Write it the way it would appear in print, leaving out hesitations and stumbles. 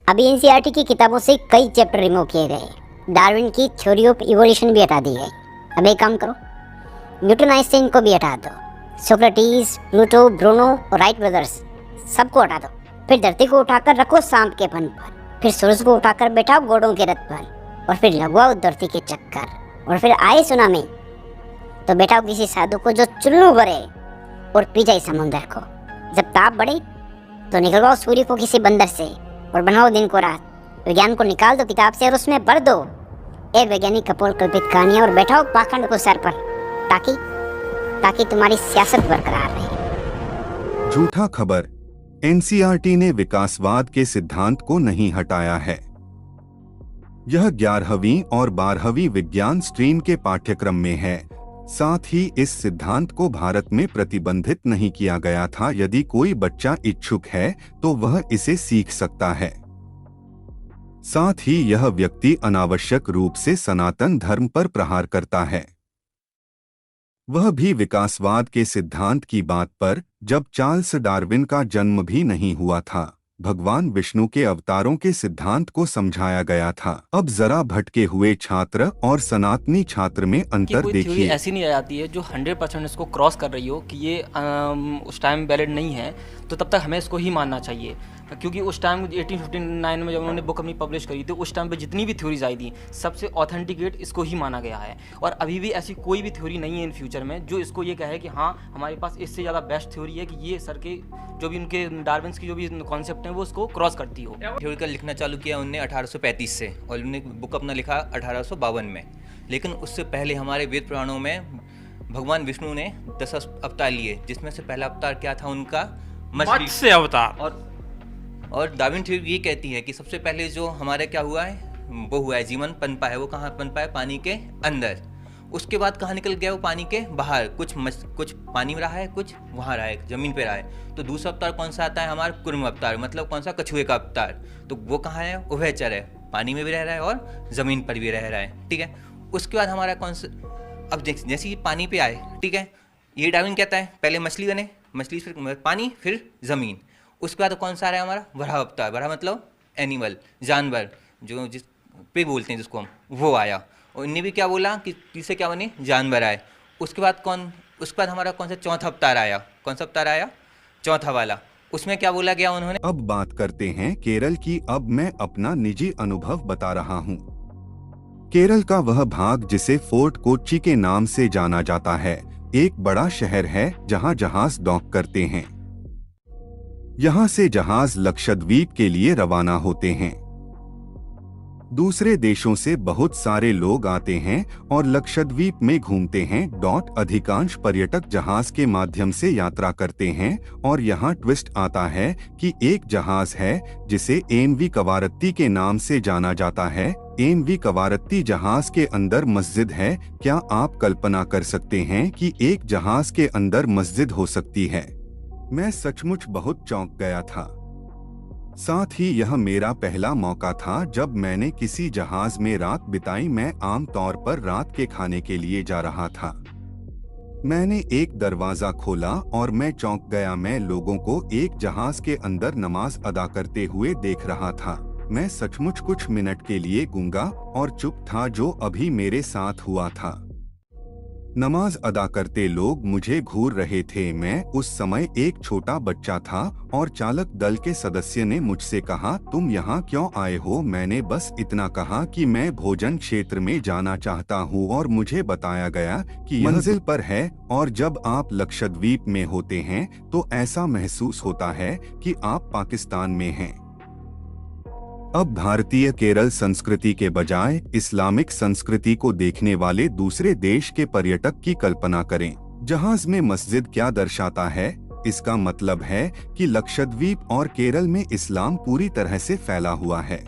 अभी एनसीईआरटी की किताबों से कई चैप्टर रिमूव किए गए, डार्विन की थ्योरी ऑफ इवोल्यूशन भी हटा दी गई। अब एक काम करो, न्यूटन आइंस्टाइन को भी हटा दो, सोक्रेटिस, प्लूटो, ब्रूनो और राइट ब्रदर्स सबको हटा दो। फिर धरती को उठाकर रखो सांप के फन पर, फिर सूरज को उठाकर बैठाओ घोड़ों के रथ पर, और फिर लगवाओ धरती के चक्कर, और फिर आए सुनामी तो बैठाओ किसी साधु को जो चुल्लू भरे और पी जाए समुंदर को। जब ताप बढ़े तो निकलवाओ सूर्य को किसी बंदर से और बनाओ दिन को रात। विज्ञान को निकाल दो किताब से और उसमें भर दो एक वैज्ञानिक कपोल कल्पित कहानियां और बैठाओ पाखंड को सर पर, ताकि तुम्हारी सियासत बरकरार रहे। झूठा खबर, एनसीईआरटी ने विकासवाद के सिद्धांत को नहीं हटाया है। यह 11वीं और 12वीं विज्ञान स्ट्रीम के पाठ्यक्रम में है। साथ ही इस सिद्धांत को भारत में प्रतिबंधित नहीं किया गया था। यदि कोई बच्चा इच्छुक है तो वह इसे सीख सकता है। साथ ही यह व्यक्ति अनावश्यक रूप से सनातन धर्म पर प्रहार करता है, वह भी विकासवाद के सिद्धांत की बात पर, जब चार्ल्स डार्विन का जन्म भी नहीं हुआ था। भगवान विष्णु के अवतारों के सिद्धांत को समझाया गया था। अब जरा भटके हुए छात्र और सनातनी छात्र में अंतर देखिए। ऐसी नहीं आ जाती है जो 100% इसको क्रॉस कर रही हो कि ये उस टाइम वैलिड नहीं है, तो तब तक हमें इसको ही मानना चाहिए। क्योंकि उस टाइम 1859 में जब उन्होंने बुक अपनी पब्लिश करी थी, उस टाइम पे जितनी भी थ्योरीज आई थी सबसे ऑथेंटिकेट इसको ही माना गया है। और अभी भी ऐसी कोई भी थ्योरी नहीं है इन फ्यूचर में जो इसको ये कहे कि हाँ हमारे पास इससे ज़्यादा बेस्ट थ्योरी है कि ये सर के जो भी उनके डार्विन्स की जो भी कॉन्सेप्ट हैं वो उसको क्रॉस करती हो। थ्योरी का लिखना चालू किया उन्होंने 1835 से, और उन्होंने बुक अपना लिखा 1852 में। लेकिन उससे पहले हमारे वेद पुराणों में भगवान विष्णु ने 10 अवतार लिए, जिसमें से पहला अवतार क्या था उनका? मत्स्य अवतार। और डार्विन थ्योरी ये कहती है कि सबसे पहले जो हमारे क्या हुआ है, वो हुआ है जीवन पनपा है। वो कहाँ पनपा है? पानी के अंदर। उसके बाद कहाँ निकल गया वो? पानी के बाहर। कुछ पानी में रहा है, कुछ वहाँ रहा है, जमीन पे रहा है। तो दूसरा अवतार कौन सा आता है हमारा? कुर्म अवतार, मतलब कौन सा? कछुए का अवतार। तो वो कहाँ है? उभयचर है, पानी में भी रह रहा है और जमीन पर भी रह रहा है। ठीक है। उसके बाद हमारा कौन सा? अब जैसे ये पानी पे आए, ठीक है, ये डार्विन कहता है पहले मछली बने, मछली फिर पानी फिर जमीन। उसके बाद कौन सा आ रहा है हमारा? वराह अवतार। वराह मतलब एनिमल, जानवर, जो जिस पे बोलते हैं जिसको हम, वो आया। और इनने भी क्या बोला कि किससे क्या बने? जानवर आए। उसके बाद हमारा कौन सा चौथा अवतार आया? कौन सा अवतार आया? चौथा वाला। उसमें क्या बोला गया उन्होंने? अब बात करते हैं केरल की। अब मैं अपना निजी अनुभव बता रहा हूँ। केरल का वह भाग जिसे फोर्ट कोच्चि के नाम से जाना जाता है, एक बड़ा शहर है जहाँ जहाज डॉक करते हैं। यहाँ से जहाज लक्षद्वीप के लिए रवाना होते हैं। दूसरे देशों से बहुत सारे लोग आते हैं और लक्षद्वीप में घूमते हैं। अधिकांश पर्यटक जहाज के माध्यम से यात्रा करते हैं। और यहाँ ट्विस्ट आता है कि एक जहाज है जिसे एमवी कवारत्ती के नाम से जाना जाता है। एमवी कवारत्ती जहाज के अंदर मस्जिद है। क्या आप कल्पना कर सकते हैं कि एक जहाज के अंदर मस्जिद हो सकती है? मैं सचमुच बहुत चौंक गया था। साथ ही यह मेरा पहला मौका था जब मैंने किसी जहाज में रात बिताई। मैं आम तौर पर रात के खाने के लिए जा रहा था। मैंने एक दरवाजा खोला और मैं चौंक गया। मैं लोगों को एक जहाज के अंदर नमाज अदा करते हुए देख रहा था। मैं सचमुच कुछ मिनट के लिए गूंगा और चुप था, जो अभी मेरे साथ हुआ था। नमाज अदा करते लोग मुझे घूर रहे थे। मैं उस समय एक छोटा बच्चा था और चालक दल के सदस्य ने मुझसे कहा, तुम यहाँ क्यों आए हो? मैंने बस इतना कहा कि मैं भोजन क्षेत्र में जाना चाहता हूँ और मुझे बताया गया कि मंजिल पर है। और जब आप लक्षद्वीप में होते हैं तो ऐसा महसूस होता है कि आप पाकिस्तान में हैं। अब भारतीय केरल संस्कृति के बजाय इस्लामिक संस्कृति को देखने वाले दूसरे देश के पर्यटक की कल्पना करें। जहाज में मस्जिद क्या दर्शाता है? इसका मतलब है कि लक्षद्वीप और केरल में इस्लाम पूरी तरह से फैला हुआ है।